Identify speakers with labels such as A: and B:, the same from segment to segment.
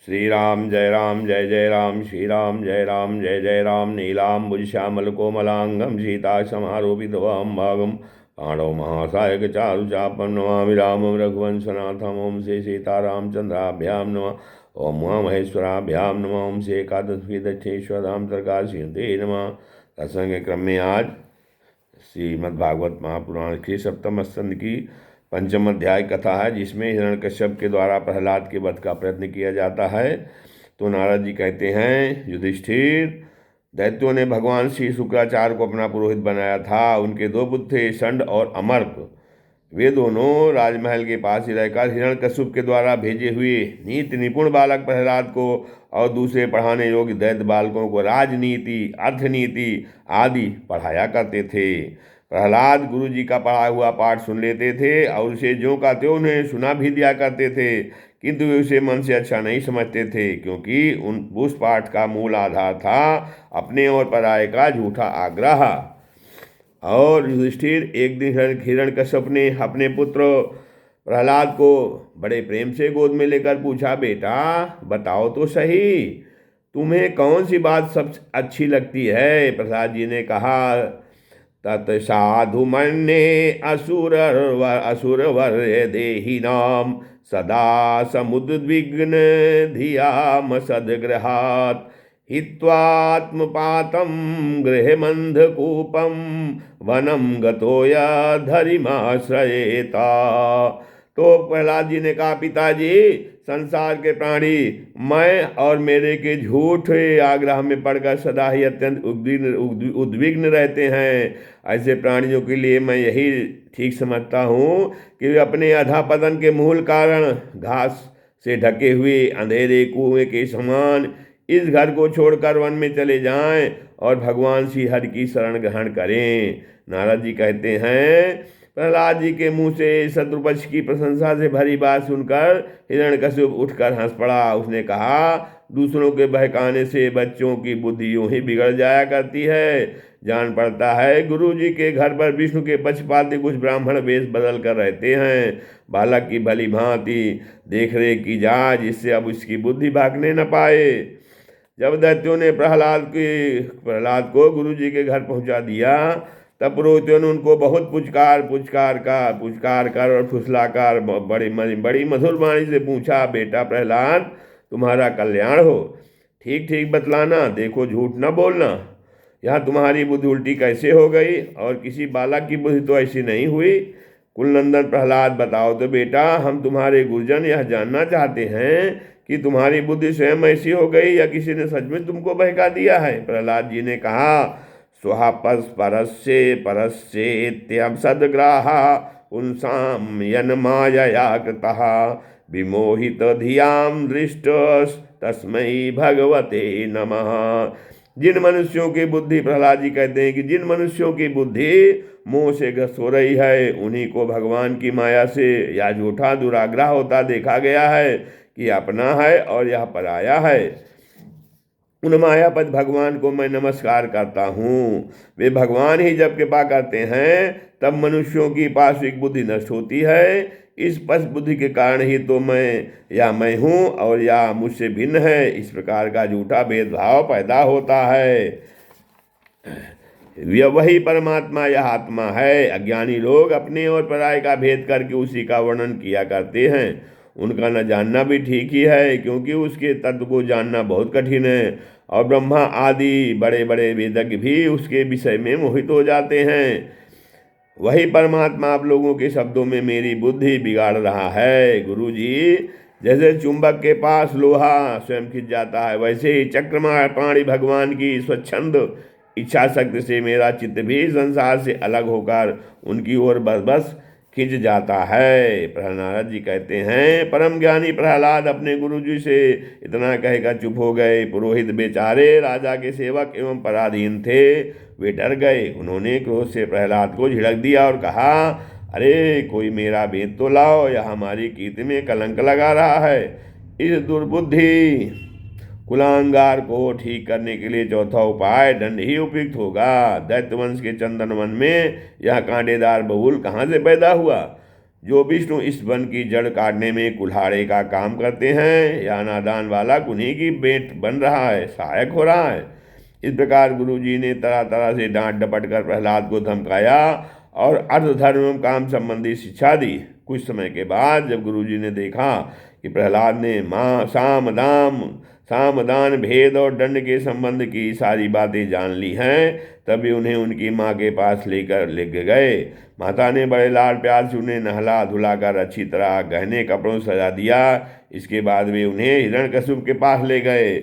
A: श्री राम जय जय राम श्री राम जय जय राम नीलाम्बुजश्यामल कोमलांगम सीता समारोपितवाम भागम पाणव महासायक चारु चापम नमामि रामं रघुवंशनाथम। ओम श्री सीतारामचंद्राभ्याम नमः। ओम उमामहेश्वराभ्याम नमः। ओम श्री एकादशी दक्षेश्वराम प्रकाशयन्ते नमः। प्रसंग क्रम में आज श्रीमद्भागवत महापुराण के सप्तम स्कंद की पंचम अध्याय कथा है, जिसमें हिरण्यकश्यप के द्वारा प्रहलाद के वध का प्रयत्न किया जाता है। तो नारद जी कहते हैं, युधिष्ठिर, दैत्यों ने भगवान श्री शुक्राचार्य को अपना पुरोहित बनाया था। उनके दो पुत्र थे, षंड और अमर्क। वे दोनों राजमहल के पास ही रहकर हिरण्यकश्यप के द्वारा भेजे हुए नीति निपुण बालक प्रहलाद को और दूसरे पढ़ाने योग्य दैत्य बालकों को राजनीति, अर्थनीति आदि पढ़ाया करते थे। प्रहलाद गुरु जी का पढ़ा हुआ पाठ सुन लेते थे और उसे ज्यों का त्यों उन्हें सुना भी दिया करते थे, किंतु वे उसे मन से अच्छा नहीं समझते थे, क्योंकि उस पाठ का मूल आधार था अपने और पराये का झूठा आग्रह। और युधिष्ठिर, एक दिन हिरण्यकश्यप ने अपने पुत्र प्रहलाद को बड़े प्रेम से गोद में लेकर पूछा, बेटा बताओ तो सही, तुम्हें कौन सी बात सबसे अच्छी लगती है? प्रहलाद जी ने कहा, तत्साधु मन्ये असुरवर्य देहिनाम सदा समुद्विग्न धियाम सद्ग्रहात् हित्वात्मपातं गृहमन्धकूपं वनं गतो यद्धरिमाश्रयेता। तो प्रहलाद जी ने कहा, पिताजी, संसार के प्राणी मैं और मेरे के झूठे आग्रह में पड़कर सदा ही अत्यंत उद्विग्न रहते हैं। ऐसे प्राणियों के लिए मैं यही ठीक समझता हूँ कि वे अपने अधःपतन के मूल कारण घास से ढके हुए अंधेरे कुएं के समान इस घर को छोड़कर वन में चले जाएं और भगवान श्री हरि की शरण ग्रहण करें। नारद जी कहते हैं, प्रहलाद जी के मुंह से शत्रुपक्ष की प्रशंसा से भरी बात सुनकर हिरण्यकश्यप उठकर हंस पड़ा। उसने कहा, दूसरों के बहकाने से बच्चों की बुद्धि यूं ही बिगड़ जाया करती है। जान पड़ता है गुरु जी के घर पर विष्णु के पक्षपाती कुछ ब्राह्मण वेश बदल कर रहते हैं। बालक की भली भांति देख रेख की जाए, जिससे अब उसकी बुद्धि भागने न पाए। जब दैत्यों ने प्रहलाद को गुरु जी के घर पहुंचा दिया, तब पुरोहितों ने उनको बहुत पुचकार कर और फुसलाकर बड़ी मधुर वाणी से पूछा, बेटा प्रहलाद, तुम्हारा कल्याण हो, ठीक ठीक बतलाना, देखो झूठ न बोलना। यह तुम्हारी बुद्धि उल्टी कैसे हो गई? और किसी बालक की बुद्धि तो ऐसी नहीं हुई। कुलनंदन प्रहलाद, बताओ तो बेटा, हम तुम्हारे गुरुजन यह जानना चाहते हैं कि तुम्हारी बुद्धि स्वयं ऐसी हो गई या किसी ने सच में तुमको बहका दिया है? प्रहलाद जी ने कहा, स्वपरस्य परस्येत्यं सद्ग्राहा पुंसां यन्मायया कृतः विमोहित धियां दृष्ट तस्मै भगवते नमः। जिन मनुष्यों की बुद्धि, प्रहलाद जी कहते हैं कि जिन मनुष्यों की बुद्धि मोह से ग्रस्त हो रही है, उन्हीं को भगवान की माया से या झूठा दुराग्रह होता देखा गया है कि अपना है और यह पराया है। उन मायापद भगवान को मैं नमस्कार करता हूँ। वे भगवान ही जब कृपा करते हैं तब मनुष्यों की पार्श्विक बुद्धि नष्ट होती है। इस पश बुद्धि के कारण ही तो मैं हूँ और या मुझसे भिन्न है, इस प्रकार का झूठा भेदभाव पैदा होता है। वही परमात्मा यह आत्मा है। अज्ञानी लोग अपने और पराये का भेद करके उसी का वर्णन किया करते हैं। उनका न जानना भी ठीक ही है, क्योंकि उसके तत्व को जानना बहुत कठिन है और ब्रह्मा आदि बड़े बड़े वेदज्ञ भी उसके विषय में मोहित हो जाते हैं। वही परमात्मा आप लोगों के शब्दों में मेरी बुद्धि बिगाड़ रहा है। गुरु जी, जैसे चुंबक के पास लोहा स्वयं खिंच जाता है, वैसे ही चक्रमा प्राणी भगवान की स्वच्छंद इच्छा शक्ति से मेरा चित्त भी संसार से अलग होकर उनकी ओर बस खिंच जाता है। प्रहलाद जी कहते हैं, परम ज्ञानी प्रहलाद अपने गुरु जी से इतना कहकर चुप हो गए। पुरोहित बेचारे राजा के सेवक एवं पराधीन थे, वे डर गए। उन्होंने क्रोध से प्रहलाद को झिड़क दिया और कहा, अरे कोई मेरा भेद तो लाओ, यह हमारी कीर्ति में कलंक लगा रहा है। इस दुर्बुद्धि कुलांगार को ठीक करने के लिए चौथा उपाय दंड ही उपयुक्त होगा। दैत्यवंश के चंदन वन में यह कांटेदार बबूल कहाँ से पैदा हुआ, जो विष्णु इस वन की जड़ काटने में कुल्हाड़े का काम करते हैं, या नादान बालक उन्हीं की भेंट बन रहा है, सहायक हो रहा है। इस प्रकार गुरु जी ने तरह तरह से डांट डपट कर प्रहलाद को धमकाया और अर्थ धर्म एवं काम संबंधी शिक्षा दी। कुछ समय के बाद जब गुरु जी ने देखा कि प्रहलाद ने साम दान भेद और दंड के संबंध की सारी बातें जान ली हैं, तभी उन्हें उनकी माँ के पास लेकर गए। माता ने बड़े लाड प्यार से उन्हें नहला धुलाकर अच्छी तरह गहने कपड़ों से सजा दिया। इसके बाद वे उन्हें हिरण्यकश्यप के पास ले गए।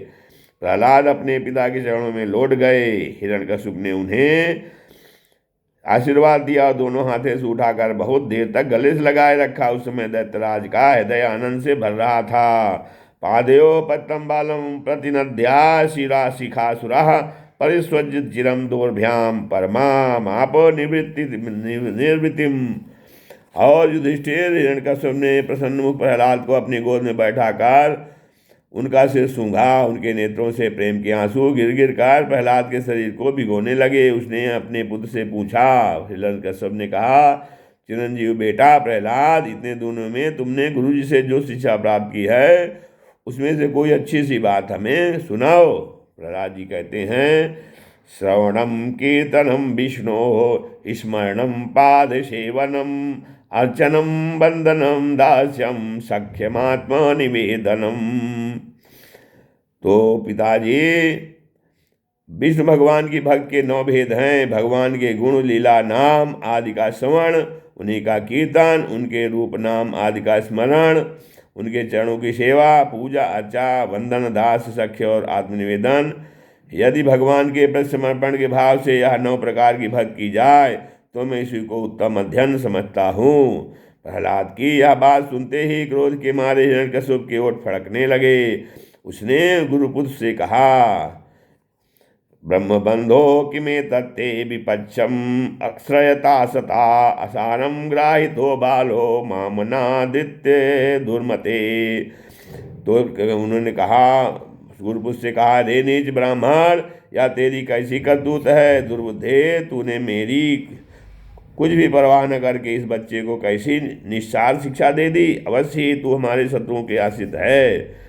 A: प्रहलाद अपने पिता के चरणों में लौट गए। हिरण्यकश्यप ने उन्हें आशीर्वाद दिया और दोनों हाथों से उठाकर बहुत देर तक गले से लगाए रखा। उस समय दैत्यराज का हृदय आनंद से भर रहा था। पादयो पत्तम बालम प्रतिनद्या शिरा शिखासुरा परिस्वजित चिरम दोर्भ्याम परमाम आप निर्वृतिम। और युधिष्ठिर हिरण्यकश्यप ने प्रसन्न मुख प्रहलाद को अपनी गोद में बैठाकर उनका सिर सूंघा। उनके नेत्रों से प्रेम के आंसू गिर गिर कर प्रहलाद के शरीर को भिगोने लगे। उसने अपने पुत्र से पूछा। हिरण्यकश्यप ने कहा, चिरंजीव बेटा प्रहलाद, इतने दिनों में तुमने गुरु जी से जो शिक्षा प्राप्त की है उसमें से कोई अच्छी सी बात हमें सुनाओ। प्रहलाद जी कहते हैं, श्रवणम कीर्तनम विष्णु स्मरणम पाद सेवनम अर्चनम बंदनम दास्यम सख्यमात्मा निवेदनम। तो पिताजी, विष्णु भगवान की भक्त के 9 भेद हैं। भगवान के गुण लीला नाम आदि का श्रवण, उन्हीं का कीर्तन, उनके रूप नाम आदि का स्मरण, उनके चरणों की सेवा पूजा अर्चा वंदन दास सख्य और आत्मनिवेदन। यदि भगवान के प्रति समर्पण के भाव से यह 9 प्रकार की भक्ति की जाए तो मैं इसी को उत्तम अध्ययन समझता हूँ। प्रहलाद की यह बात सुनते ही क्रोध के मारे हिरण्यकश्यप के ओठ फड़कने लगे। उसने गुरुपुत्र से कहा, ब्रह्मबंधो किमे तत्ते विपक्षम अक्षयता सता असारम ग्राहितो बालो मामनादित्य दुर्मते। तो उन्होंने कहा, गुरुपुत्र से कहा, रे नीच ब्राह्मण, या तेरी कैसी करतूत है दुर्बुद्धे, तूने मेरी कुछ भी परवाह न करके इस बच्चे को कैसी निस्सार शिक्षा दे दी। अवश्य तू हमारे शत्रुओं के आश्रित है।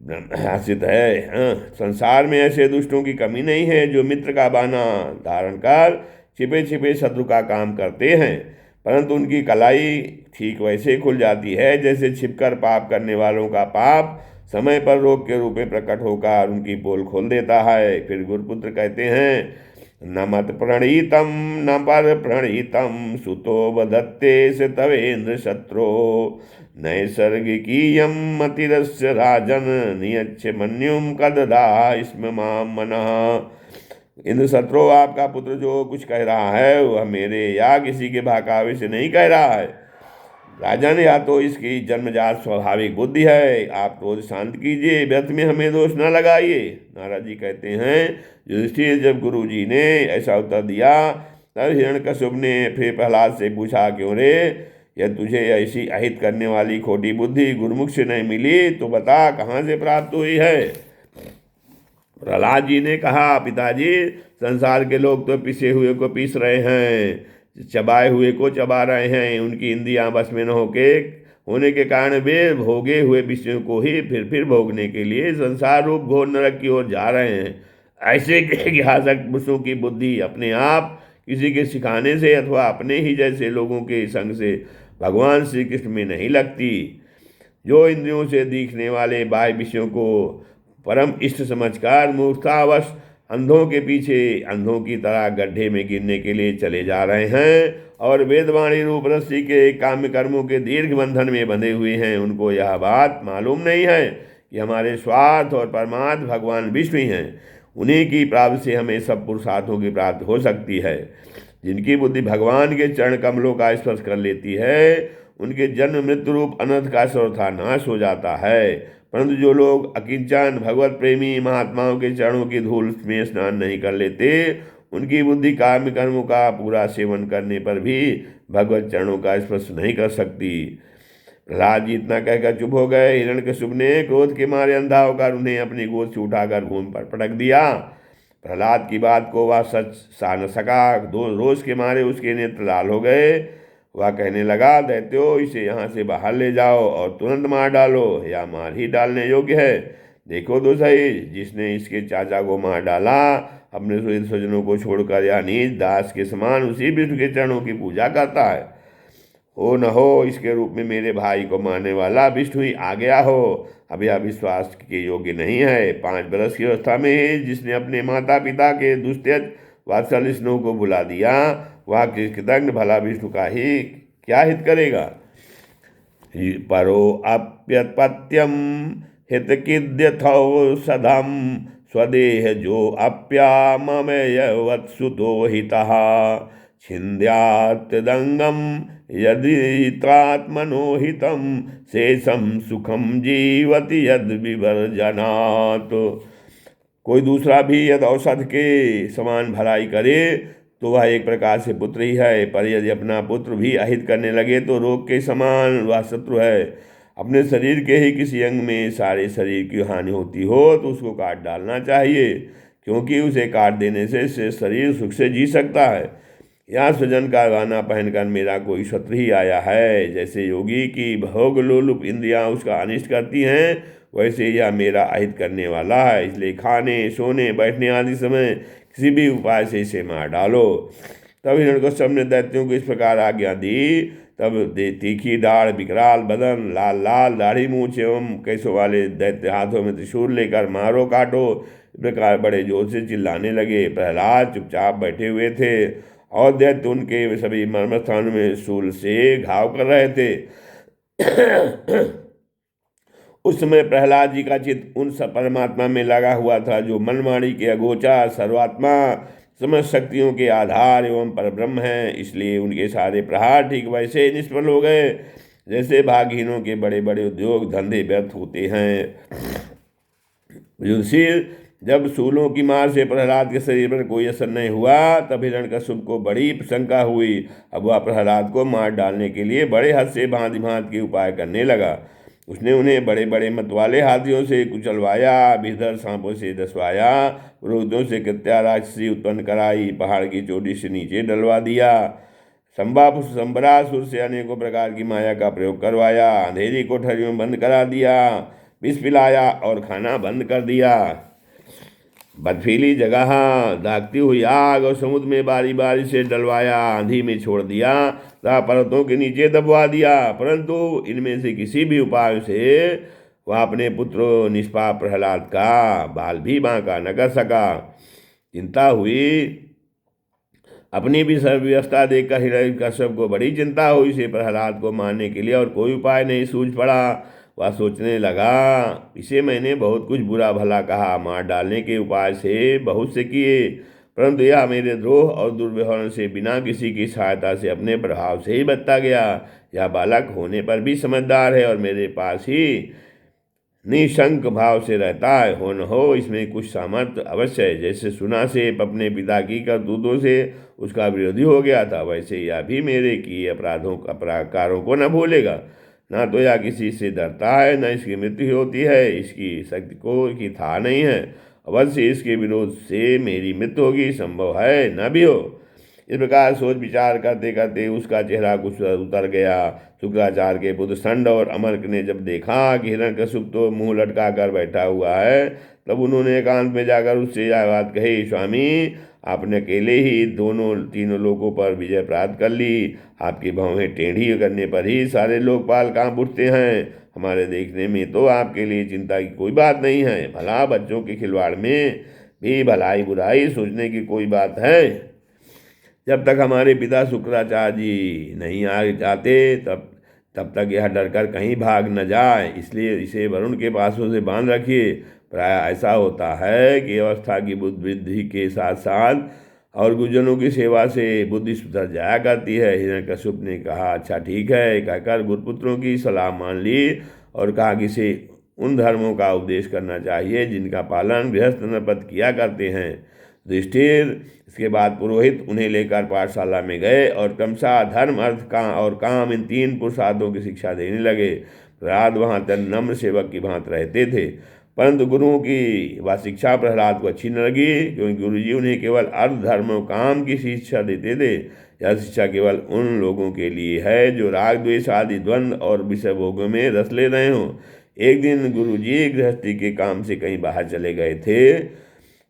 A: हाँ, संसार में ऐसे दुष्टों की कमी नहीं है जो मित्र का बहाना धारण कर छिपे छिपे शत्रु का काम करते हैं, परंतु उनकी कलाई ठीक वैसे खुल जाती है जैसे छिपकर पाप करने वालों का पाप समय पर रोग के रूप में प्रकट होकर उनकी पोल खोल देता है। फिर गुरुपुत्र कहते हैं, न मत प्रणीतम न पर प्रणीतम सुतो वदत्ते से तवेन्द्र शत्रो नैसर्गिकीयम मतिरस्य राजन नियच्छ मन्युम कददा स्म माम मनः। इंद्र शत्रु, आपका पुत्र जो कुछ कह रहा है वह मेरे या किसी के बहकावे से नहीं कह रहा है। राजन, या तो इसकी जन्मजात स्वाभाविक बुद्धि है। आप क्रोध शांत कीजिए, व्यर्थ में हमें दोष न लगाइए। नारद जी कहते हैं, युधिष्ठिर जब गुरु जी ने ऐसा उत्तर दिया तब हिरण्यकश्यप ने फिर प्रहलाद से पूछा, क्यों रे, यह तुझे ऐसी अहित करने वाली खोटी बुद्धि गुरुमुख से नहीं मिली तो बता कहाँ से प्राप्त हुई है। प्रहलाद जी ने कहा, पिताजी, संसार के लोग तो पिसे हुए को पीस रहे हैं, चबाए हुए को चबा रहे हैं। उनकी इंद्रियां बस में न होने के कारण वे भोगे हुए विषयों को ही फिर भोगने के लिए संसार रूप घोर नरक की ओर जा रहे हैं। ऐसे घातक पुरुषों की बुद्धि अपने आप किसी के सिखाने से अथवा अपने ही जैसे लोगों के संग से भगवान श्री कृष्ण में नहीं लगती। जो इंद्रियों से दिखने वाले बाह्य विषयों को परम इष्ट समझकर मूर्खतावश अंधों के पीछे अंधों की तरह गड्ढे में गिरने के लिए चले जा रहे हैं और वेदवाणी रूप रस्सी के काम्य कर्मों के दीर्घ बंधन में बंधे हुए हैं, उनको यह बात मालूम नहीं है कि हमारे स्वार्थ और परमात्म भगवान विष्णु ही हैं। उन्हीं की प्राप्ति से हमें सब पुरुषार्थों की प्राप्ति हो सकती है। जिनकी बुद्धि भगवान के चरण कमलों का स्पर्श कर लेती है उनके जन्म मृत्यु रूप अनर्थ का सर्वथा नाश हो जाता है, परंतु जो लोग अकिंचन भगवत प्रेमी महात्माओं के चरणों की धूल में स्नान नहीं कर लेते उनकी बुद्धि काम्य कर्मों का पूरा सेवन करने पर भी भगवत चरणों का स्पर्श नहीं कर सकती। प्रहलाद जी इतना कहकर चुप हो गए। हिरण्यकश्यप ने क्रोध के मारे अंधा होकर उन्हें अपनी गोद से उठाकर भूमि पर पटक दिया। प्रहलाद की बात को वह सच सा न सका। रोष के मारे उसके नेत्र लाल हो गए वह कहने लगा, दैत्यो, इसे यहाँ से बाहर ले जाओ और तुरंत मार डालो, या मार ही डालने योग्य है। देखो तो सही, जिसने इसके चाचा को मार डाला, अपने स्वजनों को छोड़कर या नीच दास के समान उसी विष्णु के चरणों की पूजा करता है। हो न हो इसके रूप में मेरे भाई को मारने वाला विष्णु ही आ गया हो। अब यह विश्वास के योग्य नहीं है। 5 वर्ष की अवस्था में ही जिसने अपने माता पिता के दुस्त्यज वात्सल्य स्नेह को भुला दिया, वह कृतज्ञ भला विष्णु का ही क्या हित करेगा। परो अप्यपत्यम हितकिद्यथौ सदम स्वदेह जो अप्यामय वत्सुतो हितः छिन्द्यात्तदंगम यदित्रात्मनो हितम शेषम सुखम जीवति यद विवर्जनात्। कोई दूसरा भी यदि औषध के समान भलाई करे तो वह एक प्रकार से पुत्र ही है, पर यदि अपना पुत्र भी अहित करने लगे तो रोग के समान वह शत्रु है। अपने शरीर के ही किसी अंग में सारे शरीर की हानि होती हो तो उसको काट डालना चाहिए, क्योंकि उसे काट देने से शरीर सुख से जी सकता है। यहाँ स्वजन का गाना पहनकर मेरा कोई शत्रु ही आया है। जैसे योगी की भोग लोलुप इंद्रियाँ उसका अनिष्ट करती हैं, वैसे यह मेरा अहित करने वाला है। इसलिए खाने, सोने, बैठने आदि समय किसी भी उपाय से इसे मार डालो। तब हिरण्यकश्यप ने दैत्यों को इस प्रकार आज्ञा दी। तब तीखी दाढ़, विकराल बदन, लाल लाल दाढ़ी मूछ एवं कैसों वाले दैत्य हाथों में त्रिशूल लेकर मारो काटो इस प्रकार बड़े जोर से चिल्लाने लगे। प्रहलाद चुपचाप बैठे हुए थे और दैत्य उनके सभी मर्म स्थानों में शूल से घाव कर रहे थे। उस समय प्रहलाद जी का चित्त उन सब परमात्मा में लगा हुआ था जो मनमाणी के अगोचर सर्वात्मा समस्त शक्तियों के आधार एवं परब्रह्म हैं। इसलिए उनके सारे प्रहार ठीक वैसे निष्फल हो गए जैसे भागहीनों के बड़े बड़े उद्योग धंधे व्यर्थ होते हैं। युधिष्ठिर, जब शूलों की मार से प्रहलाद के शरीर पर कोई असर नहीं हुआ तब हिरण्यकश्यप को बड़ी शंका हुई। अब वह प्रहलाद को मार डालने के लिए बड़े हद से भांति भांति के उपाय करने लगा। उसने उन्हें बड़े बड़े मतवाले हाथियों से कुचलवाया, विधर सांपों से दसवाया, पुरोहितों से कृत्या राक्षसी उत्पन्न कराई, पहाड़ की चोटी से नीचे डलवा दिया, संबरासुर से अनेकों प्रकार की माया का प्रयोग करवाया, अंधेरी कोठरियों में बंद करा दिया, विष पिलाया और खाना बंद कर दिया, बर्फीली जगह दागती हुई आग और समुद्र में बारी बारी से डलवाया, आंधी में छोड़ दिया तथा पर्वतों के नीचे दबवा दिया। परंतु इनमें से किसी भी उपाय से वह अपने पुत्र निष्पाप प्रहलाद का बाल भी बांका न कर सका। चिंता हुई। अपनी भी सर्व व्यवस्था देखकर हिरण्यकश्यप को बड़ी चिंता हुई से प्रहलाद को मारने के लिए और कोई उपाय नहीं सूझ पड़ा। वह सोचने लगा, इसे मैंने बहुत कुछ बुरा भला कहा, मार डालने के उपाय से बहुत से किए, परंतु यह मेरे द्रोह और दुर्व्यवहार से बिना किसी की सहायता से अपने प्रभाव से ही बचता गया। यह बालक होने पर भी समझदार है और मेरे पास ही निशंक भाव से रहता है। हो न हो इसमें कुछ सामर्थ्य अवश्य है। जैसे सुना से अपने पिता की करतूतों से उसका विरोधी हो गया था, वैसे यह भी मेरे किए अपराधों को न भूलेगा। ना तो यह किसी से डरता है, न इसकी मृत्यु होती है, इसकी शक्ति को की था नहीं है। अवश्य इसके विरोध से मेरी मृत्यु होगी, संभव है न भी हो। इस प्रकार सोच विचार करते करते उसका चेहरा कुछ उतर गया। शुक्राचार्य के पुत्र षंड और अमर्क ने जब देखा कि हिरण्यकश्यप तो मुंह लटका कर बैठा हुआ है, तब उन्होंने एकांत में जाकर उससे यह बात कही, स्वामी, आपने अकेले ही तीनों लोगों पर विजय प्राप्त कर ली। आपकी भौहें टेढ़ी करने पर ही सारे लोकपाल कांप उठते हैं। हमारे देखने में तो आपके लिए चिंता की कोई बात नहीं है। भला बच्चों के खिलवाड़ में भी भलाई बुराई सोचने की कोई बात है? जब तक हमारे पिता शुक्राचार्य जी नहीं आ जाते तब तक यह डरकर कहीं भाग न जाए, इसलिए इसे वरुण के पासों से बांध रखिए। प्राय ऐसा होता है कि अवस्था की बुद्धि वृद्धि के साथ साथ और गुरुजनों की सेवा से बुद्धि सुधर जाया करती है। हिरण्यकश्यप ने कहा, अच्छा ठीक है, कहकर गुरुपुत्रों की सलाह मान ली और कहा कि इसे उन धर्मों का उपदेश करना चाहिए जिनका पालन गृहस्थ नरपत किया करते हैं। युधिष्ठिर, इसके बाद पुरोहित उन्हें लेकर पाठशाला में गए और क्रमशः धर्म, अर्थ और काम इन 3 पुरुषार्थों की शिक्षा देने लगे। प्रहलाद वहाँ नम्र सेवक की भांति रहते थे। परंतु गुरुओं की वह शिक्षा प्रहलाद को अच्छी न लगी, क्योंकि गुरुजी उन्हें केवल अर्थ धर्म और काम की शिक्षा देते थे। यह शिक्षा केवल उन लोगों के लिए है जो राग द्वेष आदि द्वंद्व और विषय भोगों में रस ले रहे हों। एक दिन गुरुजी गृहस्थी के काम से कहीं बाहर चले गए थे।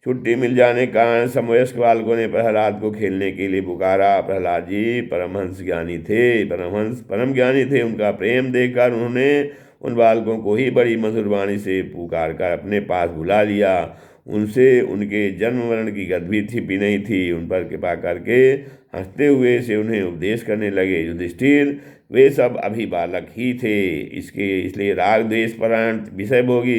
A: छुट्टी मिल जाने के कारण समवयस्क बालकों ने प्रहलाद को खेलने के लिए पुकारा। प्रहलाद जी परमहंस ज्ञानी थे, परम ज्ञानी थे। उनका प्रेम देखकर उन्होंने उन बालकों को ही बड़ी मधुर वाणी से पुकार कर अपने पास बुला लिया। उनसे उनके जन्म मरण की गत भी छिपी नहीं थी। उन पर कृपा करके हंसते हुए से उन्हें उपदेश करने लगे। युधिष्ठिर, वे सब अभी बालक ही थे, इसलिए राग द्वेष परायण विषय भोगी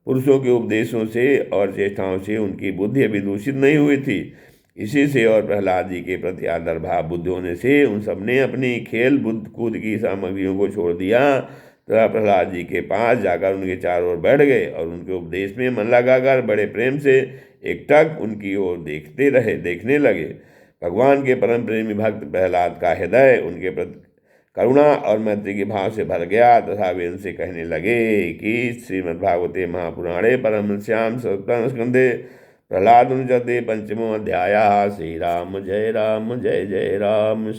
A: पुरुषों के उपदेशों से और चेष्टाओं से उनकी बुद्धि अभी दूषित नहीं हुई थी। इसी से और प्रहलाद जी के प्रति आदर भाव बुद्धि होने से उन सब ने अपनी खेल बुद्ध कूद की सामग्रियों को छोड़ दिया तथा प्रहलाद जी के पास जाकर उनके चारों ओर बैठ गए और उनके उपदेश में मन लगाकर बड़े प्रेम से एकटक उनकी ओर देखने लगे। भगवान के परम प्रेमी भक्त प्रहलाद का हृदय उनके प्रति करुणा और मैत्री के भाव से भर गया तथा वे उनसे कहने लगे कि श्रीमद्भागवते महापुराणे परमहंस्यां सप्तम स्कंधे प्रहलाद पंचमो अध्याय। श्री राम जय जय राम, श्री राम।